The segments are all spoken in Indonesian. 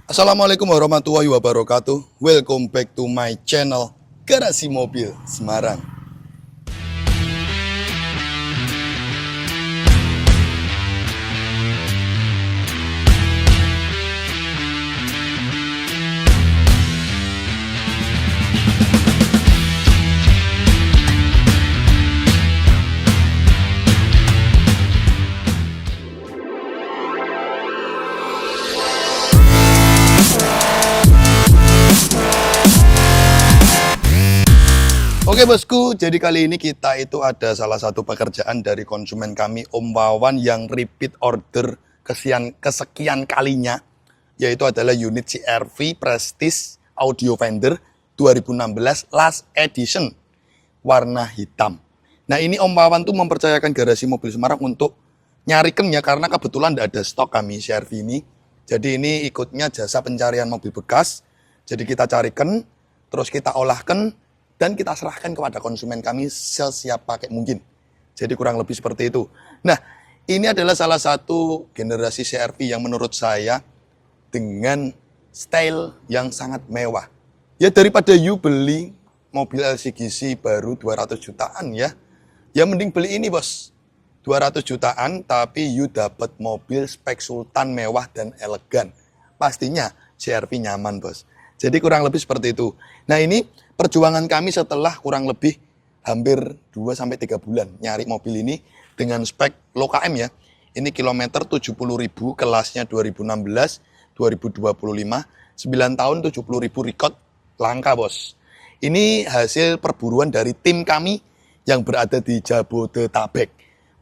Assalamualaikum warahmatullahi wabarakatuh. Welcome back to my channel Garasi Mobil Semarang. Oke bosku, jadi kali ini kita itu ada salah satu pekerjaan dari konsumen kami Om Wawan yang repeat order kesekian kalinya, yaitu adalah unit CR-V Prestige Audio Fender 2016 Last Edition warna hitam. Nah ini Om Wawan tuh mempercayakan Garasi Mobil Semarang untuk nyarikan ya, karena kebetulan tidak ada stok kami CR-V ini. Jadi ini ikutnya jasa pencarian mobil bekas. Jadi kita carikan, terus kita olahkan, dan kita serahkan kepada konsumen kami sesiap pakai mungkin. Jadi kurang lebih seperti itu. Nah, ini adalah salah satu generasi CR-V yang menurut saya dengan style yang sangat mewah. Ya daripada you beli mobil LCGC baru 200 jutaan ya. Ya mending beli ini bos. 200 jutaan tapi you dapat mobil spek sultan mewah dan elegan. Pastinya CR-V nyaman bos. Jadi kurang lebih seperti itu. Nah ini perjuangan kami setelah kurang lebih hampir 2-3 bulan nyari mobil ini dengan spek low KM ya. Ini kilometer 70.000, kelasnya 2016, 2025, 9 tahun 70.000 record, langka bos. Ini hasil perburuan dari tim kami yang berada di Jabodetabek.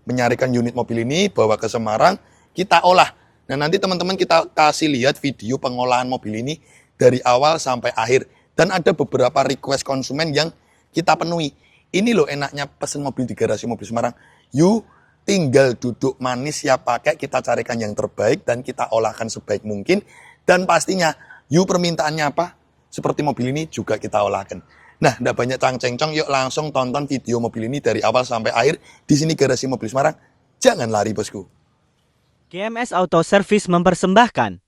Menyarikan unit mobil ini, bawa ke Semarang, kita olah. Nah nanti teman-teman kita kasih lihat video pengolahan mobil ini dari awal sampai akhir. Dan ada beberapa request konsumen yang kita penuhi. Ini loh enaknya pesen mobil di Garasi Mobil Semarang. You tinggal duduk manis ya pakai, kita carikan yang terbaik dan kita olahkan sebaik mungkin. Dan pastinya you permintaannya apa? Seperti mobil ini juga kita olahkan. Nah, tidak banyak cang-cengcong, yuk langsung tonton video mobil ini dari awal sampai akhir. Di sini Garasi Mobil Semarang. Jangan lari bosku. GMS Auto Service mempersembahkan.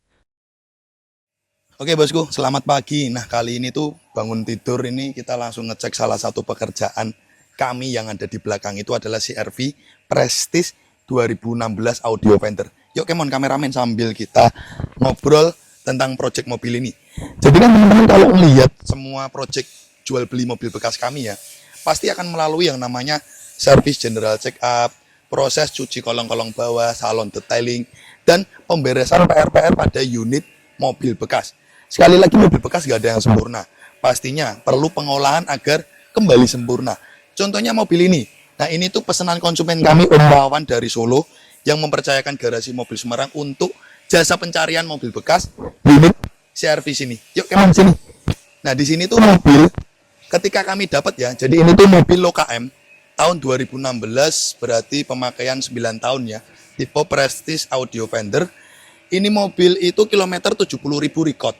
Oke bosku, selamat pagi. Nah kali ini tuh bangun tidur ini kita langsung ngecek salah satu pekerjaan kami yang ada di belakang itu adalah CR-V Prestige 2016 Audio Fender. Yuk kemon kameramen sambil kita ngobrol tentang project mobil ini. Jadi kan teman-teman kalau melihat semua project jual beli mobil bekas kami ya, pasti akan melalui yang namanya service general check up, proses cuci kolong-kolong bawah, salon detailing, dan pemberesan PR-PR pada unit mobil bekas. Sekali lagi mobil bekas gak ada yang sempurna. Pastinya perlu pengolahan agar kembali sempurna. Contohnya mobil ini. Nah ini tuh pesanan konsumen kami Om Wawan dari Solo yang mempercayakan Garasi Mobil Semarang untuk jasa pencarian mobil bekas unit CR-V sini. Yuk kemana sini. Nah di sini tuh mobil ketika kami dapat ya. Jadi ini tuh mobil low KM tahun 2016 berarti pemakaian 9 tahun ya. Tipe Prestige Audio Fender. Ini mobil itu kilometer 70.000 record.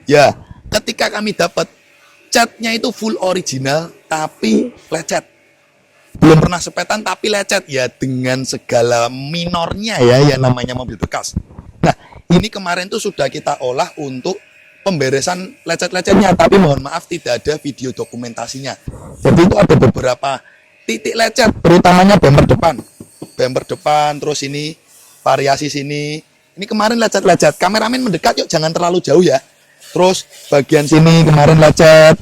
Ya, ketika kami dapat catnya itu full original tapi lecet. Belum pernah sepetan tapi lecet ya dengan segala minornya ya yang namanya mobil bekas. Nah, ini kemarin tuh sudah kita olah untuk pemberesan lecet-lecetnya, tapi mohon maaf tidak ada video dokumentasinya. Jadi itu ada beberapa titik lecet, terutamanya bumper depan. Bumper depan, terus ini variasi sini. Ini kemarin lecet-lecet. Kameramen mendekat yuk, jangan terlalu jauh ya. Terus bagian sini kemarin lecet.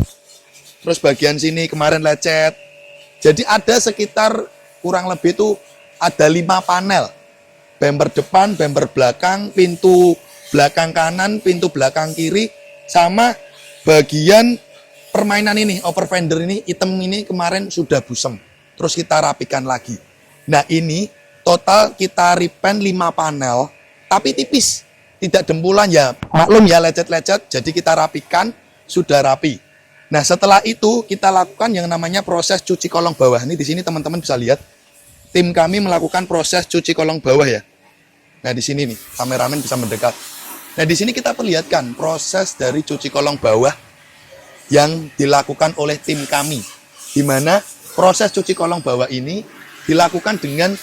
Terus bagian sini kemarin lecet. Jadi ada sekitar kurang lebih itu ada 5 panel. Bumper depan, bumper belakang, pintu belakang kanan, pintu belakang kiri, sama bagian permainan ini, over fender ini, hitam ini kemarin sudah busem. Terus kita rapikan lagi. Nah ini total kita repaint 5 panel, tapi tipis. Tidak dempulan ya, maklum ya lecet-lecet, jadi kita rapikan, sudah rapi. Nah setelah itu kita lakukan yang namanya proses cuci kolong bawah. Ini di sini teman-teman bisa lihat, tim kami melakukan proses cuci kolong bawah ya. Nah di sini nih, kameramen bisa mendekat. Nah di sini kita perlihatkan proses dari cuci kolong bawah yang dilakukan oleh tim kami. Di mana proses cuci kolong bawah ini dilakukan dengan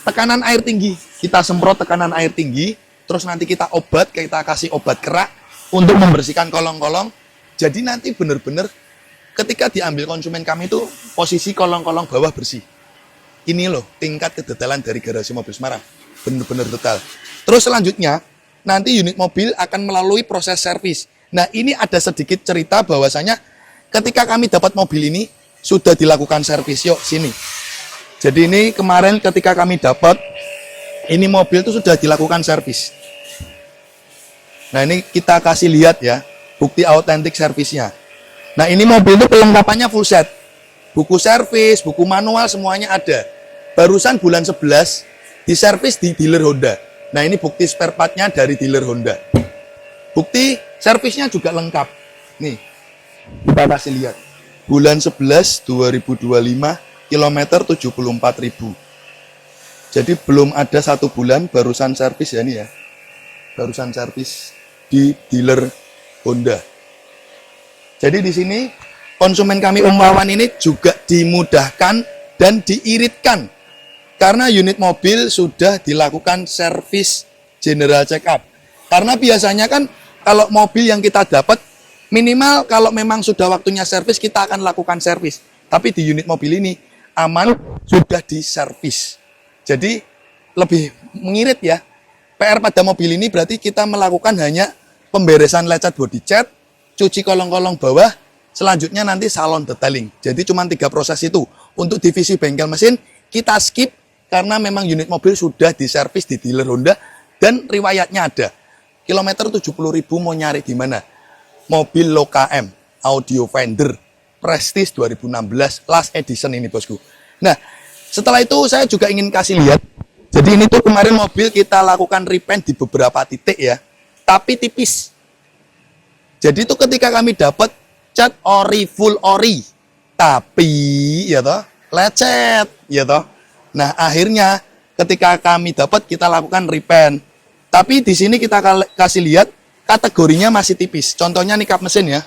tekanan air tinggi. Kita semprot tekanan air tinggi terus nanti kita kasih obat kerak untuk membersihkan kolong-kolong. Jadi nanti benar-benar ketika diambil konsumen kami itu posisi kolong-kolong bawah bersih. Ini loh tingkat kedetailan dari garasi mobil Semarang, benar-benar detail. Terus selanjutnya nanti unit mobil akan melalui proses servis. Nah ini ada sedikit cerita bahwasanya ketika kami dapat mobil ini sudah dilakukan servis. Yuk sini. Jadi ini kemarin ketika kami dapat, ini mobil itu sudah dilakukan servis. Nah ini kita kasih lihat ya, bukti autentik servisnya. Nah ini mobil itu perlengkapannya full set. Buku servis, buku manual semuanya ada. Barusan bulan 11 diservis di dealer Honda. Nah ini bukti spare part-nya dari dealer Honda. Bukti servisnya juga lengkap. Nih, kita kasih lihat. Bulan 11 2025 kilometer 74.000. Jadi belum ada 1 bulan barusan servis ya ini ya. Barusan servis di dealer Honda. Jadi di sini konsumen kami Om Wawan ini juga dimudahkan dan diiritkan karena unit mobil sudah dilakukan servis general check up. Karena biasanya kan kalau mobil yang kita dapat minimal kalau memang sudah waktunya servis kita akan lakukan servis. Tapi di unit mobil ini aman sudah diservis. Jadi lebih mengirit ya. PR pada mobil ini berarti kita melakukan hanya pemberesan lecet body cat, cuci kolong-kolong bawah, selanjutnya nanti salon detailing. Jadi cuma 3 proses itu. Untuk divisi bengkel mesin kita skip karena memang unit mobil sudah diservis di dealer Honda dan riwayatnya ada. Kilometer 70.000 mau nyari di mana? Mobil low KM, audio Fender, Prestige 2016 last edition ini bosku. Nah, setelah itu saya juga ingin kasih lihat. Jadi ini tuh kemarin mobil kita lakukan repaint di beberapa titik ya, tapi tipis. Jadi itu ketika kami dapat cat ori full ori, tapi ya toh lecet ya toh. Nah akhirnya ketika kami dapat kita lakukan repaint. Tapi di sini kita kasih lihat kategorinya masih tipis. Contohnya nih kap mesin ya.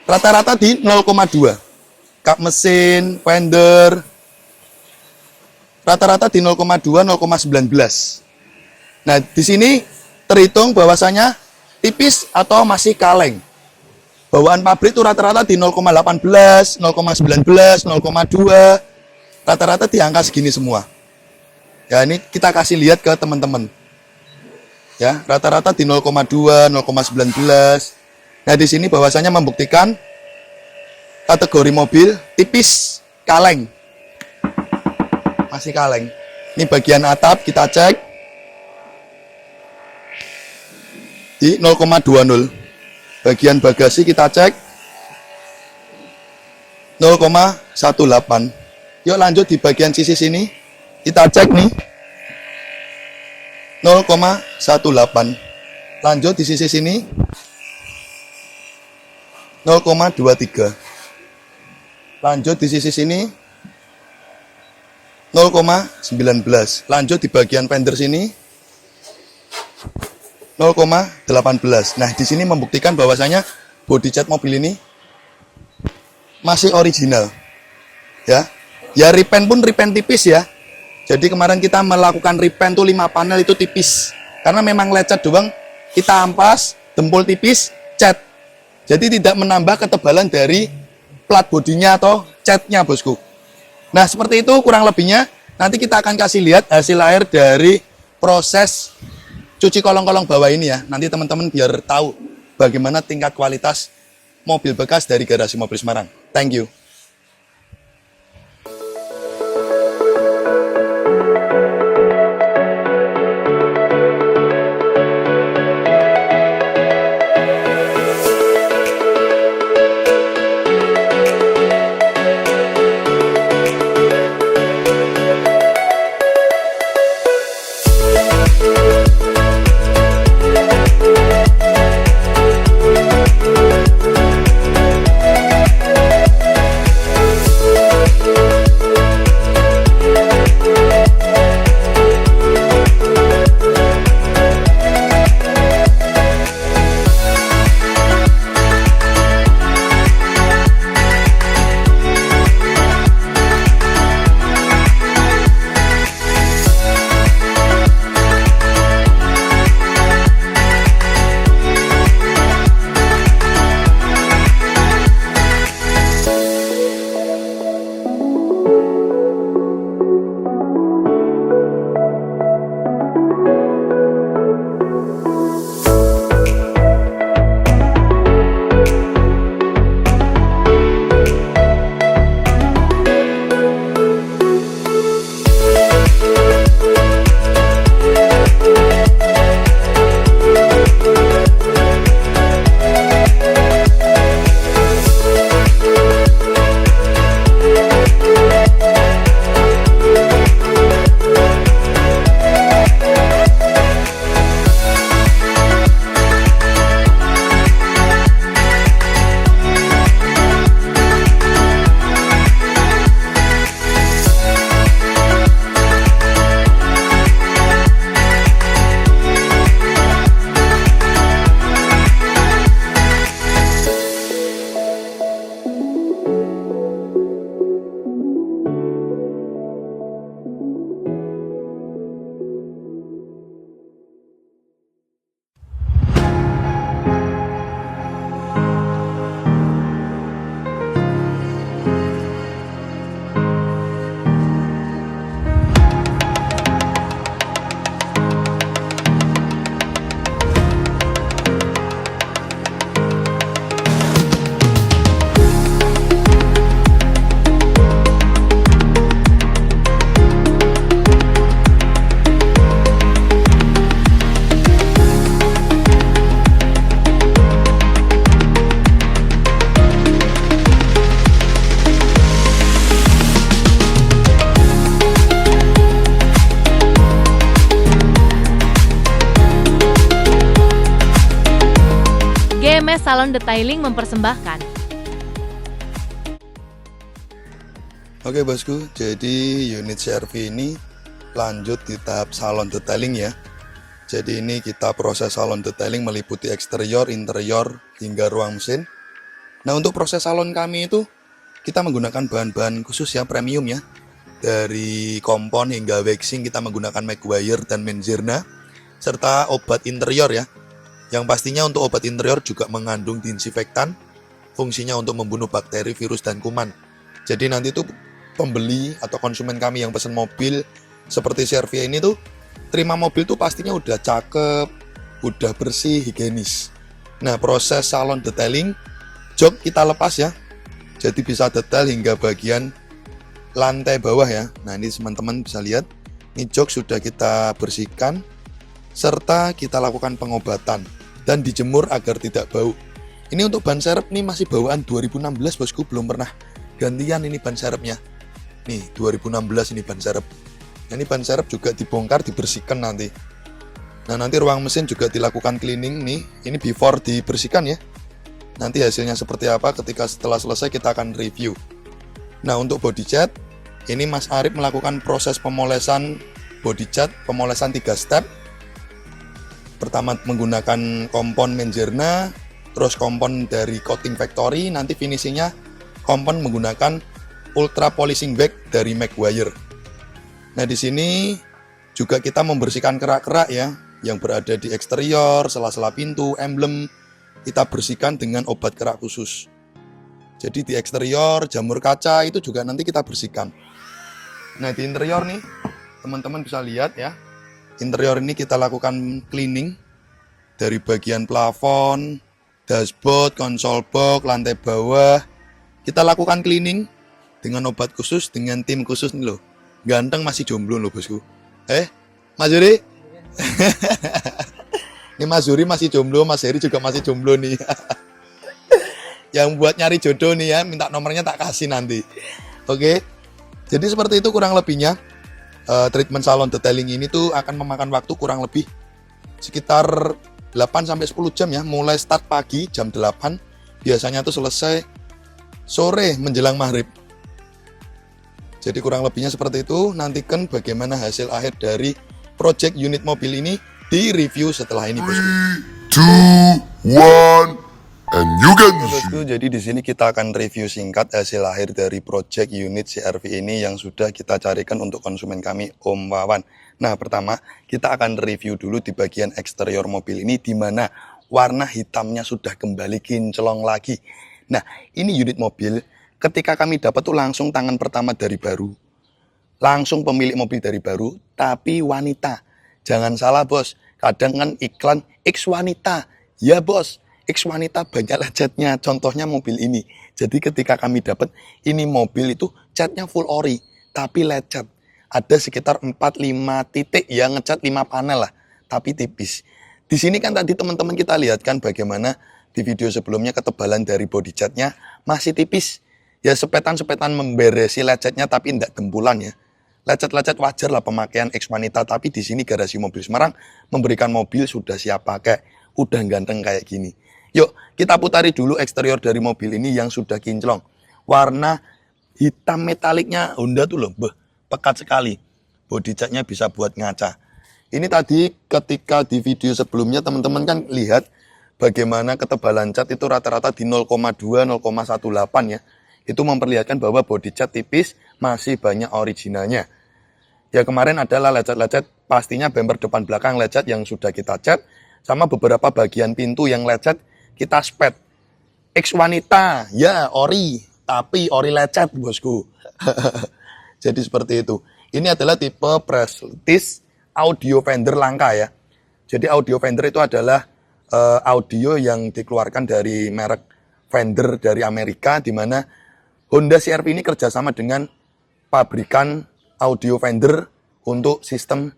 Rata-rata di 0,2. Kap mesin, fender, rata-rata di 0,2, 0,19. Nah, di sini terhitung bahwasanya tipis atau masih kaleng. Bawaan pabrik itu rata-rata di 0,18, 0,19, 0,2. Rata-rata di angka segini semua. Ya, ini kita kasih lihat ke teman-teman. Ya, rata-rata di 0,2, 0,19. Nah, di sini bahwasanya membuktikan kategori mobil tipis, kaleng. Masih kaleng. Ini bagian atap kita cek di 0,20. Bagian bagasi kita cek 0,18. Yuk lanjut di bagian sisi sini. Kita cek nih 0,18. Lanjut di sisi sini 0,23. Lanjut di sisi sini 0,19. Lanjut di bagian fender sini 0,18. Nah, di sini membuktikan bahwasanya body cat mobil ini masih original. Ya. Ya repaint pun repaint tipis ya. Jadi kemarin kita melakukan repaint tuh 5 panel itu tipis. Karena memang lecet doang, kita ampas, dempul tipis, cat. Jadi tidak menambah ketebalan dari plat bodinya atau catnya bosku. Nah seperti itu kurang lebihnya. Nanti kita akan kasih lihat hasil akhir dari proses cuci kolong-kolong bawah ini ya. Nanti teman-teman biar tahu bagaimana tingkat kualitas mobil bekas dari garasi mobil Semarang. Thank you. GMS Salon Detailing mempersembahkan. Oke bosku, jadi unit CRV ini lanjut di tahap salon detailing ya. Jadi ini kita proses salon detailing meliputi eksterior, interior, hingga ruang mesin. Nah untuk proses salon kami itu kita menggunakan bahan-bahan khusus ya, premium ya. Dari kompon hingga waxing kita menggunakan Maguire dan Menzirna. Serta obat interior ya. Yang pastinya untuk obat interior juga mengandung disinfektan. Fungsinya untuk membunuh bakteri, virus, dan kuman. Jadi nanti tuh pembeli atau konsumen kami yang pesan mobil seperti CR-V ini tuh terima mobil tuh pastinya udah cakep, udah bersih, higienis. Nah proses salon detailing jok kita lepas ya, jadi bisa detail hingga bagian lantai bawah ya. Nah ini teman-teman bisa lihat, ini jok sudah kita bersihkan serta kita lakukan pengobatan dan dijemur agar tidak bau. Ini untuk ban serep nih masih bawaan 2016 bosku, belum pernah gantian ini ban serepnya. Nih 2016 ini ban serep. Nah, ini ban serep juga dibongkar, dibersihkan nanti. Nah nanti ruang mesin juga dilakukan cleaning nih. Ini before dibersihkan ya. Nanti hasilnya seperti apa ketika setelah selesai kita akan review. Nah untuk body cat, ini Mas Arif melakukan proses pemolesan body cat, pemolesan 3 step. Pertama menggunakan kompon Menzirna, terus kompon dari coating factory, nanti finishingnya kompon menggunakan ultra polishing bag dari Maguire. Nah di sini juga kita membersihkan kerak-kerak ya yang berada di eksterior, sela-sela pintu, emblem kita bersihkan dengan obat kerak khusus. Jadi di eksterior, jamur kaca itu juga nanti kita bersihkan. Nah di interior nih teman-teman bisa lihat ya. Interior ini kita lakukan cleaning dari bagian plafon, dashboard, konsol box, lantai bawah. Kita lakukan cleaning dengan obat khusus, dengan tim khusus nih loh. Ganteng masih jomblo loh bosku. Mas Zuri? Ini Mas Zuri masih jomblo, Mas Heri juga masih jomblo nih. Yang buat nyari jodoh nih ya, minta nomornya tak kasih nanti. Oke. Jadi seperti itu kurang lebihnya. Treatment salon detailing ini tuh akan memakan waktu kurang lebih sekitar 8-10 jam ya. Mulai start pagi jam 8, biasanya tuh selesai sore menjelang maghrib. Jadi kurang lebihnya seperti itu. Nantikan bagaimana hasil akhir dari project unit mobil ini di review setelah ini bosku. 3, 2, 1, and you can Bosku, jadi di sini kita akan review singkat hasil akhir dari project unit CR-V ini yang sudah kita carikan untuk konsumen kami, Om Wawan. Nah, pertama kita akan review dulu di bagian eksterior mobil ini di mana warna hitamnya sudah kembali kinclong lagi. Nah, ini unit mobil ketika kami dapat tuh langsung tangan pertama dari baru. Langsung pemilik mobil dari baru, tapi wanita. Jangan salah bos, kadang kan iklan X wanita. Ya bos, X wanita banyak lecetnya, contohnya mobil ini. Jadi ketika kami dapat, ini mobil itu catnya full ori, tapi lecet. Ada sekitar 4-5 titik yang ngecat 5 panel lah, tapi tipis. Di sini kan tadi teman-teman kita lihat kan bagaimana di video sebelumnya ketebalan dari body catnya masih tipis. Ya sepetan-sepetan memberesi lecetnya tapi tidak gempulan ya. Lecet-lecet wajar lah pemakaian X wanita, tapi di sini garasi mobil Semarang memberikan mobil sudah siap pakai, udah ganteng kayak gini. Yuk, kita putari dulu eksterior dari mobil ini yang sudah kinclong. Warna hitam metaliknya Honda tuh loh, pekat sekali. Body catnya bisa buat ngaca. Ini tadi ketika di video sebelumnya teman-teman kan lihat bagaimana ketebalan cat itu rata-rata di 0,2, 0,18 ya. Itu memperlihatkan bahwa body cat tipis masih banyak originalnya. Ya kemarin adalah lecet-lecet, pastinya bumper depan belakang lecet yang sudah kita cat, sama beberapa bagian pintu yang lecet kita spet. X wanita, ya ori, tapi ori lecet bosku. Jadi seperti itu. Ini adalah tipe Prestige audio fender langka ya. Jadi audio fender itu adalah audio yang dikeluarkan dari merek Fender dari Amerika, di mana Honda CR-V ini kerjasama dengan pabrikan audio Fender untuk sistem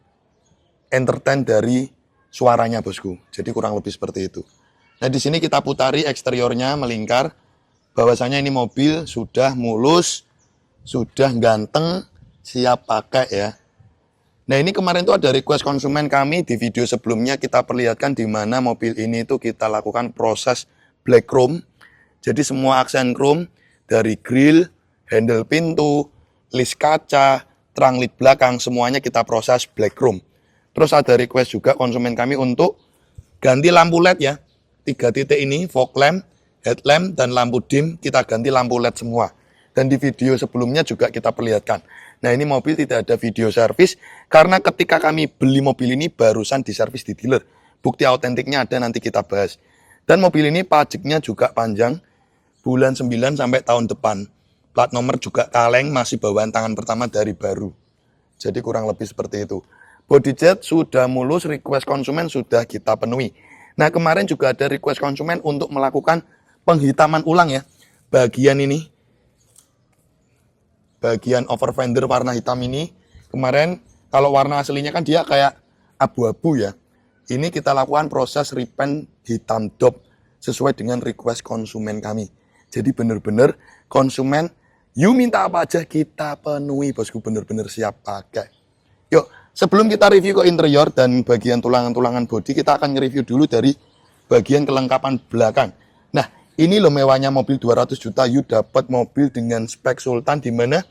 entertain dari suaranya bosku. Jadi kurang lebih seperti itu. Nah di sini kita putari eksteriornya melingkar. Bahwasanya ini mobil sudah mulus, sudah ganteng, siap pakai ya. Nah ini kemarin tuh ada request konsumen kami di video sebelumnya kita perlihatkan di mana mobil ini tuh kita lakukan proses black chrome. Jadi semua aksen chrome dari grill, handle pintu, list kaca, terang lid belakang semuanya kita proses black chrome. Terus ada request juga konsumen kami untuk ganti lampu LED ya. 3 titik ini fog lamp, headlamp dan lampu dim kita ganti lampu LED semua. Dan di video sebelumnya juga kita perlihatkan. Nah ini mobil tidak ada video servis karena ketika kami beli mobil ini barusan diservis di dealer. Bukti autentiknya ada, nanti kita bahas. Dan mobil ini pajaknya juga panjang, bulan 9 sampai tahun depan. Plat nomor juga kaleng, masih bawaan tangan pertama dari baru. Jadi kurang lebih seperti itu. Body jet sudah mulus, request konsumen sudah kita penuhi. Nah kemarin juga ada request konsumen untuk melakukan penghitaman ulang ya. Bagian ini, bagian over fender warna hitam ini, kemarin kalau warna aslinya kan dia kayak abu-abu ya. Ini kita lakukan proses repaint hitam dop sesuai dengan request konsumen kami. Jadi benar-benar konsumen, you minta apa aja kita penuhi bosku, benar-benar siap pakai. Yuk, sebelum kita review ke interior dan bagian tulangan-tulangan bodi, kita akan nge-review dulu dari bagian kelengkapan belakang. Nah, ini loh mewahnya mobil 200 juta, you dapat mobil dengan spek Sultan di mana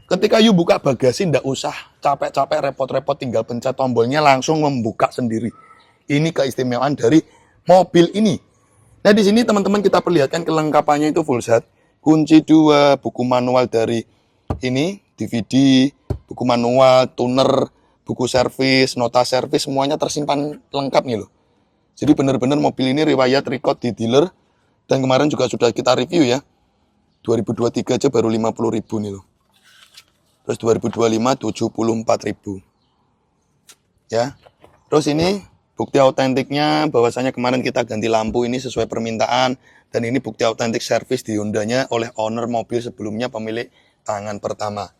ketika you buka bagasi ndak usah capek-capek repot-repot tinggal pencet tombolnya langsung membuka sendiri. Ini keistimewaan dari mobil ini. Nah, di sini teman-teman kita perlihatkan kelengkapannya itu full set. Kunci 2, buku manual dari ini, DVD, buku manual, tuner, buku servis, nota servis, semuanya tersimpan lengkap nih loh. Jadi benar-benar mobil ini riwayat record di dealer dan kemarin juga sudah kita review ya. 2023 aja baru 50.000 nih loh. Terus 2025 74.000. Ya. Terus ini bukti autentiknya bahwasanya kemarin kita ganti lampu ini sesuai permintaan dan ini bukti autentik servis di Hondanya oleh owner mobil sebelumnya pemilik tangan pertama.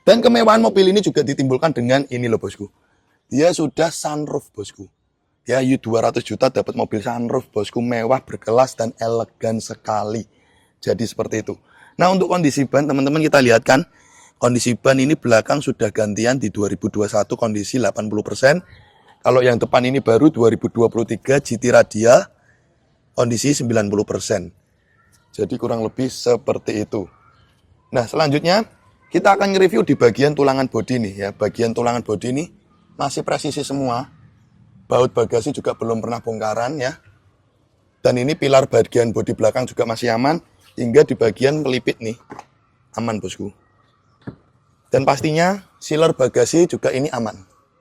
Dan kemewahan mobil ini juga ditimbulkan dengan ini loh bosku. Dia sudah sunroof bosku. Ya, 200 juta dapat mobil sunroof bosku, mewah, berkelas dan elegan sekali. Jadi seperti itu. Nah, untuk kondisi ban teman-teman kita lihat kan. Kondisi ban ini belakang sudah gantian di 2021 kondisi 80%. Kalau yang depan ini baru 2023 GT Radial kondisi 90%. Jadi kurang lebih seperti itu. Nah selanjutnya kita akan nge-review di bagian tulangan bodi nih ya. Bagian tulangan bodi ini masih presisi semua. Baut bagasi juga belum pernah bongkaran ya. Dan ini pilar bagian bodi belakang juga masih aman. Hingga di bagian pelipit nih aman bosku. Dan pastinya sealer bagasi juga ini aman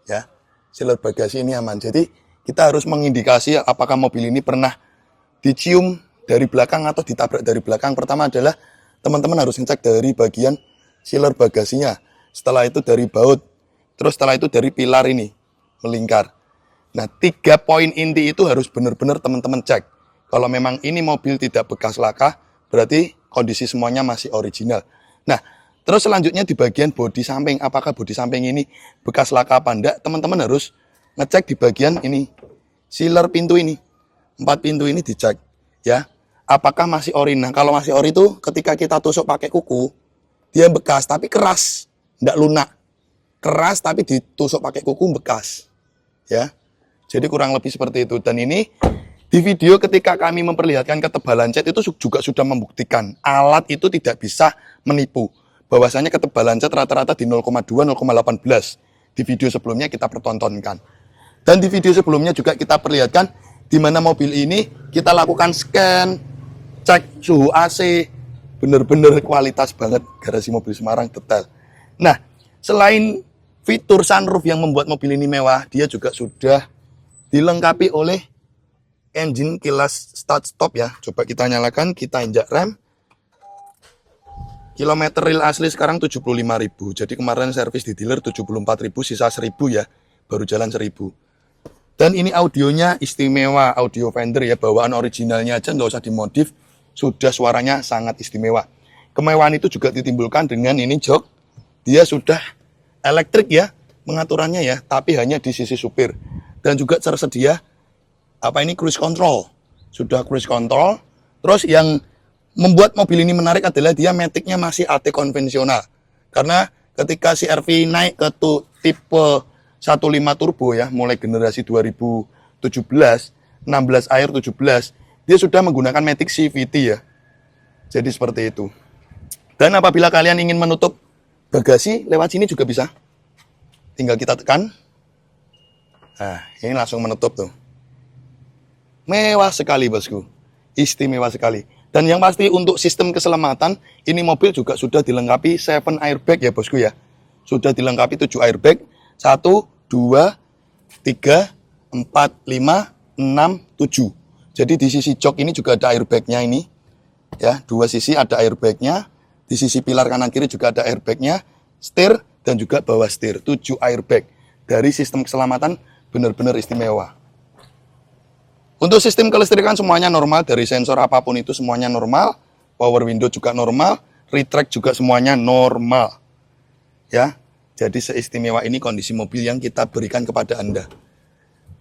ya. Sealer bagasi ini aman. Jadi kita harus mengindikasi apakah mobil ini pernah dicium dari belakang atau ditabrak dari belakang. Pertama adalah teman-teman harus ngecek dari bagian sealer bagasinya. Setelah itu dari baut. Terus setelah itu dari pilar ini melingkar. Nah 3 poin inti itu harus benar-benar teman-teman cek. Kalau memang ini mobil tidak bekas laka, berarti kondisi semuanya masih original. Nah terus selanjutnya di bagian bodi samping, apakah bodi samping ini bekas laka apa enggak? Teman-teman harus ngecek di bagian ini, sealer pintu ini, 4 pintu ini dicek, ya. Apakah masih ori? Nah, kalau masih ori itu ketika kita tusuk pakai kuku, dia bekas tapi keras, enggak lunak. Keras tapi ditusuk pakai kuku bekas, ya. Jadi kurang lebih seperti itu. Dan ini di video ketika kami memperlihatkan ketebalan cat itu juga sudah membuktikan alat itu tidak bisa menipu. Bahwasanya ketebalan cat rata-rata di 0,2, 0,18. Di video sebelumnya kita pertontonkan. Dan di video sebelumnya juga kita perlihatkan di mana mobil ini kita lakukan scan, cek suhu AC, benar-benar kualitas banget garasi mobil Semarang detail. Nah, selain fitur sunroof yang membuat mobil ini mewah, dia juga sudah dilengkapi oleh engine keyless start stop ya. Coba kita nyalakan, kita injak rem. Kilometer real asli sekarang 75.000. Jadi kemarin servis di dealer 74.000, sisa 1.000 ya. Baru jalan 1.000. Dan ini audionya istimewa, audio Fender ya. Bawaan originalnya aja nggak usah dimodif. Sudah suaranya sangat istimewa. Kemewahan itu juga ditimbulkan dengan ini jok. Dia sudah elektrik ya pengaturannya ya. Tapi hanya di sisi supir. Dan juga tersedia cruise control. Sudah cruise control. Terus yang membuat mobil ini menarik adalah dia matic-nya masih AT konvensional. Karena ketika CR-V naik ke tipe 15 turbo ya, mulai generasi 2017, 16 air 17, Dia sudah menggunakan Matic CVT ya. Jadi seperti itu. Dan apabila kalian ingin menutup bagasi lewat sini juga bisa. Tinggal kita tekan. Nah, ini langsung menutup tuh. Mewah sekali bosku. Istimewa sekali. Dan yang pasti untuk sistem keselamatan, ini mobil juga sudah dilengkapi 7 airbag ya bosku ya. Sudah dilengkapi 7 airbag. 1, 2, 3, 4, 5, 6, 7. Jadi di sisi jok ini juga ada airbagnya ini. Ya, 2 sisi ada airbagnya. Di sisi pilar kanan kiri juga ada airbagnya. Setir dan juga bawah setir. 7 airbag. Dari sistem keselamatan benar-benar istimewa. Untuk sistem kelistrikan semuanya normal, dari sensor apapun itu semuanya normal, power window juga normal, retract juga semuanya normal. Ya, jadi seistimewa ini kondisi mobil yang kita berikan kepada Anda.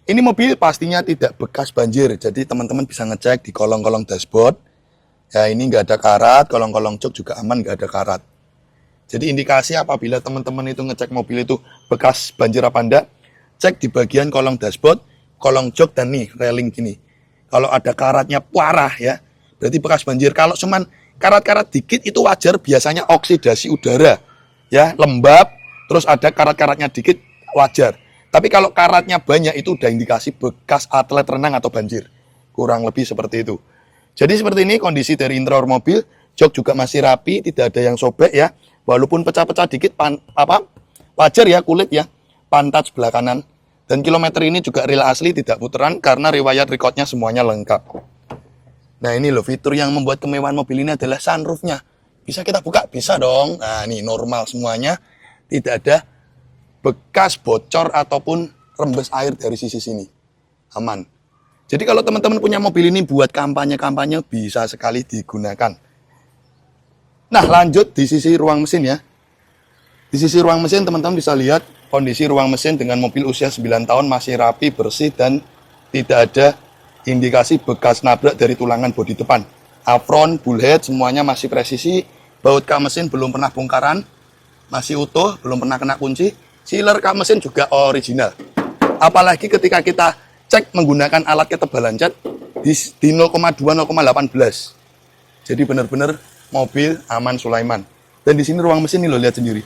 Ini mobil pastinya tidak bekas banjir, jadi teman-teman bisa ngecek di kolong-kolong dashboard. Ya, ini nggak ada karat, kolong-kolong jok juga aman, nggak ada karat. Jadi indikasi apabila teman-teman itu ngecek mobil itu bekas banjir apa enggak, cek di bagian kolong dashboard, kolong jok dan nih railing gini. Kalau ada karatnya parah ya, berarti bekas banjir. Kalau cuman karat-karat dikit itu wajar, biasanya oksidasi udara. Ya, lembab, terus ada karat-karatnya dikit wajar. Tapi kalau karatnya banyak itu udah indikasi bekas atlet renang atau banjir. Kurang lebih seperti itu. Jadi seperti ini kondisi dari interior mobil, jok juga masih rapi, tidak ada yang sobek ya. Walaupun pecah-pecah dikit wajar ya kulit ya, pantat sebelah kanan. Dan kilometer ini juga real asli, tidak puteran karena riwayat recordnya semuanya lengkap. Nah ini loh fitur yang membuat kemewahan mobil ini adalah sunroofnya. Bisa kita buka? Bisa dong. Nah ini normal semuanya. Tidak ada bekas bocor ataupun rembes air dari sisi sini. Aman. Jadi kalau teman-teman punya mobil ini buat kampanye-kampanye bisa sekali digunakan. Nah lanjut di sisi ruang mesin ya. Di sisi ruang mesin teman-teman bisa lihat kondisi ruang mesin dengan mobil usia 9 tahun masih rapi, bersih, dan tidak ada indikasi bekas nabrak dari tulangan bodi depan. Apron, bullhead, semuanya masih presisi. Baut kap mesin belum pernah bongkaran, masih utuh, belum pernah kena kunci. Sealer kap mesin juga original. Apalagi ketika kita cek menggunakan alat ketebalan cat di 0,2-0,18. Jadi benar-benar mobil aman Sulaiman. Dan di sini ruang mesin nih lo lihat sendiri.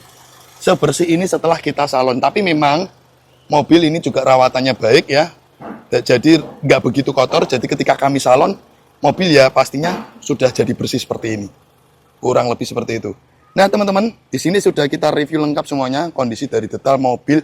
Sebersih ini setelah kita salon, tapi memang mobil ini juga rawatannya baik ya, jadi nggak begitu kotor. Jadi ketika kami salon, mobil ya pastinya sudah jadi bersih seperti ini, kurang lebih seperti itu. Nah teman-teman, di sini sudah kita review lengkap semuanya, kondisi dari detail mobil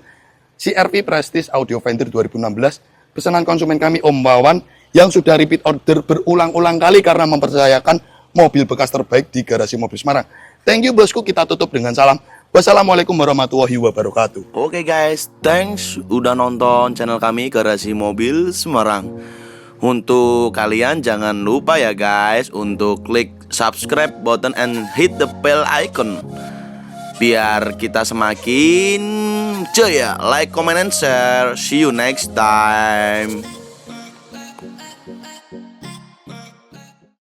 CR-V Prestige Audio Fender 2016, pesanan konsumen kami Om Wawan yang sudah repeat order berulang-ulang kali karena mempercayakan mobil bekas terbaik di garasi mobil Semarang. Thank you bosku, kita tutup dengan salam. Wassalamualaikum warahmatullahi wabarakatuh. Oke guys, thanks udah nonton channel kami Garasi Mobil Semarang. Untuk kalian jangan lupa ya guys untuk klik subscribe button and hit the bell icon biar kita semakin jaya. Like, comment, and share. See you next time.